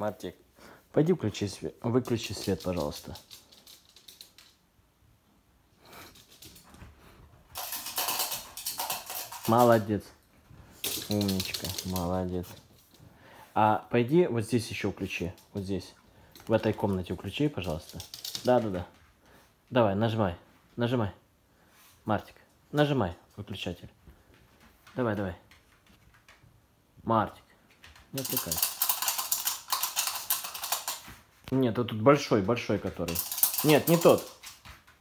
Мартик, пойди включи свет. Выключи свет, пожалуйста. Молодец. Умничка, молодец. А пойди вот здесь еще включи. Вот здесь. В этой комнате включи, пожалуйста. Да. Давай, нажимай. Нажимай. Мартик, нажимай выключатель. Давай. Мартик, не отвлекайся. Нет, а тут большой который. Нет, не тот.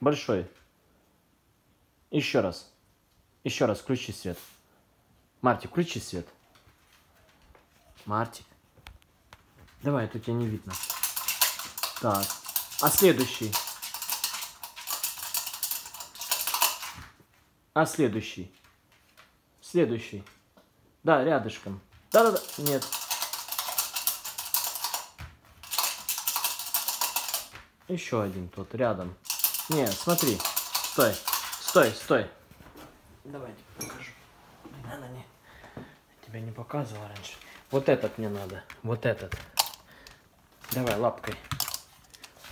Большой. Еще раз. Еще раз включи свет. Мартик, включи свет. Мартик. Давай, тут тебя не видно. Так. А следующий? А следующий? Следующий. Да, рядышком. Да. Нет. Еще один тут, рядом. Нет, смотри. Стой. Давайте покажу. Она не... Тебя не показывала раньше. Вот этот мне надо. Вот этот. Давай лапкой.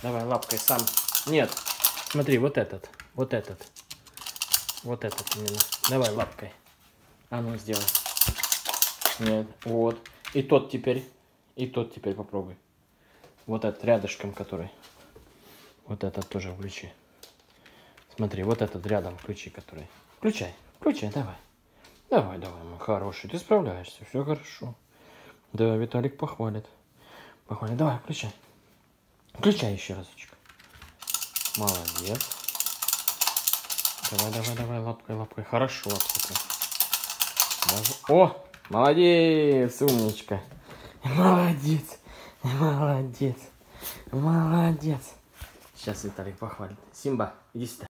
Давай лапкой сам. Нет. Смотри, вот этот. Вот этот именно. Давай лапкой. А ну сделай. Нет. Вот. И тот теперь попробуй. Вот этот рядышком, который. Вот этот тоже включи. Смотри, вот этот рядом включи, который. Включай, давай. Давай, мой хороший. Ты справляешься, все хорошо. Да, Виталик похвалит. Давай, включай. Включай еще разочек. Молодец. Давай, лапкой. Хорошо, лапкой. О, молодец, умничка. Молодец. Сейчас Виталик похвалит. Симба, иди сюда.